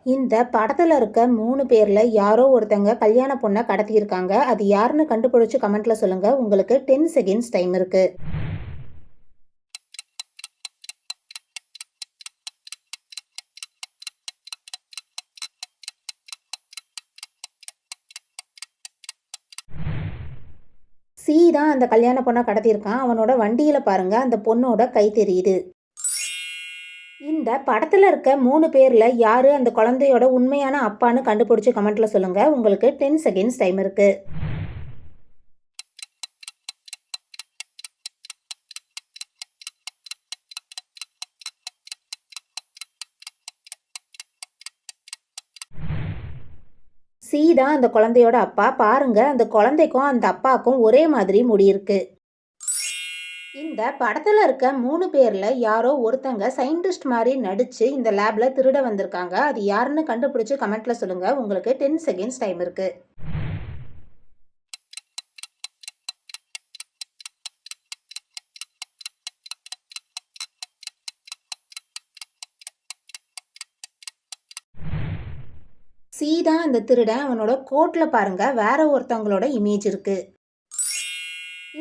இந்த படத்துல இருக்க 3 பேர்ல யாரோ ஒருத்தங்க கல்யாண பொண்ண கடத்தியிருக்காங்க. அது யாருன்னு கண்டுபிடிச்சு கமெண்ட்ல சொல்லுங்க. உங்களுக்கு 10 செகண்ட்ஸ் டைம் இருக்கு. சி தான் அந்த கல்யாண பொண்ண கடத்தியிருக்கான். அவனோட வண்டியில பாருங்க அந்த பொண்ணோட கை தெரியுது. இந்த படத்துல இருக்க 3 பேர்ல யாரு அந்த குழந்தையோட உண்மையான அப்பான்னு கண்டுபிடிச்சு கமெண்ட்ல சொல்லுங்க. உங்களுக்கு 10 செகண்ட்ஸ் டைம் இருக்கு. சி தான் அந்த குழந்தையோட அப்பா. பாருங்க அந்த குழந்தைக்கும் அந்த அப்பாவுக்கும் ஒரே மாதிரி முடி இருக்கு. இந்த படத்துல இருக்க 3 பேர்ல யாரோ ஒருத்தங்க சயின்டிஸ்ட் மாரி நடிச்சு இந்த லேப்ல திருட வந்திருக்காங்க. அது யாருன்னு கண்டுபிடிச்சு கமெண்ட்ல சொல்லுங்க. உங்களுக்கு 10 செகண்ட்ஸ் டைம் இருக்கு. சி தான் அந்த திருடன். அவனோட கோட்ல பாருங்க வேற ஒருத்தவங்களோட இமேஜ் இருக்கு.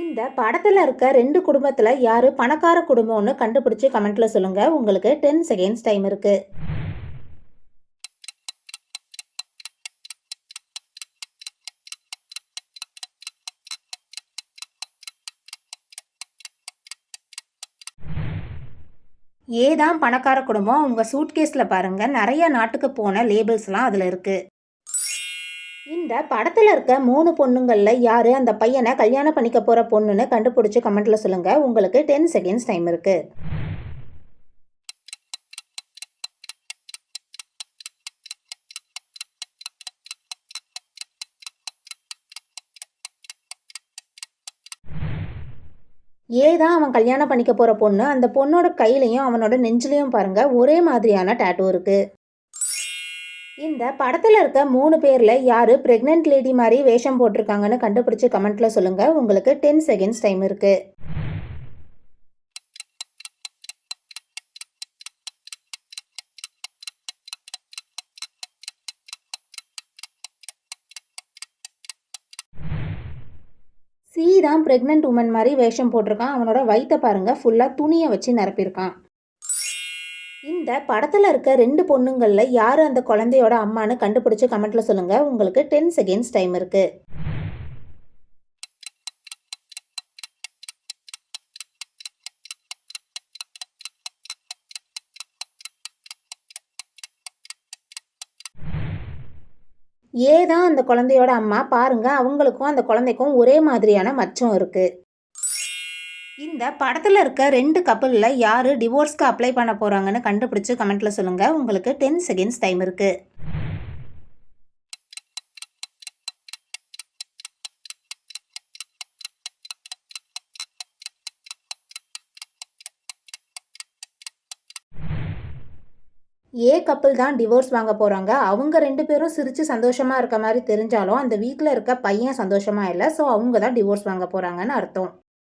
இந்த படத்துல இருக்க 2 குடும்பத்துல யாரு பணக்கார குடும்பம்னு கண்டுபிடிச்சு கமெண்ட்ல சொல்லுங்க. உங்களுக்கு 10 செகண்ட்ஸ் டைம் இருக்கு. ஏ தான் பணக்கார குடும்பம். உங்க சூட்கேஸ்ல பாருங்க நிறைய நாட்டுக்கு போன லேபிள்ஸ்லாம் அதுல இருக்கு. இந்த படத்துல இருக்க 3 பொண்ணுங்கள்ல யாரு அந்த பையனை கல்யாணம் பண்ணிக்க போற பொண்ணுன்னு கண்டுபிடிச்சு கமெண்ட்ல சொல்லுங்க. உங்களுக்கு 10 செகண்ட்ஸ் டைம் இருக்கு. ஏ தான் அவன் கல்யாணம் பண்ணிக்க போற பொண்ணு. அந்த பொண்ணோட கையிலயும் அவனோட நெஞ்சிலையும் பாருங்க ஒரே மாதிரியான டாட்டூ இருக்கு. இந்த படத்துல இருக்க 3 பேர்ல யாரு பிரெக்னன்ட் லேடி மாதிரி வேஷம் போட்டிருக்காங்கன்னு கண்டுபிடிச்சு கமெண்ட்ல சொல்லுங்க. உங்களுக்கு 10 செகண்ட்ஸ் டைம் இருக்கு. சி தான் பிரெக்னன்ட் உமன் மாதிரி வேஷம் போட்டிருக்கான். அவனோட வயித்தை பாருங்க ஃபுல்லா துணியை வச்சு நிரப்பியிருக்கான். இந்த படத்துல இருக்க 2 பொண்ணுங்கள்ல யாரு அந்த குழந்தையோட அம்மான்னு கண்டுபிடிச்சு கமெண்ட்ல சொல்லுங்க. உங்களுக்கு 10 செகண்ட்ஸ் டைம் இருக்கு. ஏ தான் அந்த குழந்தையோட அம்மா. பாருங்க அவங்களுக்கும் அந்த குழந்தைக்கும் ஒரே மாதிரியான மச்சம் இருக்கு. இந்த படத்துல இருக்க 2 கப்பல்ல யாரு டிவோர்ஸ்க்கு அப்ளை பண்ண போறாங்கன்னு கண்டுபிடிச்சு கமெண்ட்ல சொல்லுங்க. உங்களுக்கு 10 செகண்ட்ஸ் டைம் இருக்கு. ஏ கப்பல் தான் டிவோர்ஸ் வாங்க போறாங்க. அவங்க 2 பேரும் சிரிச்சு சந்தோஷமா இருக்க மாதிரி தெரிஞ்சாலும் அந்த வீட்ல இருக்க பையன் சந்தோஷமா இல்ல. ஸோ அவங்க தான் டிவோர்ஸ் வாங்க போறாங்கன்னு அர்த்தம்.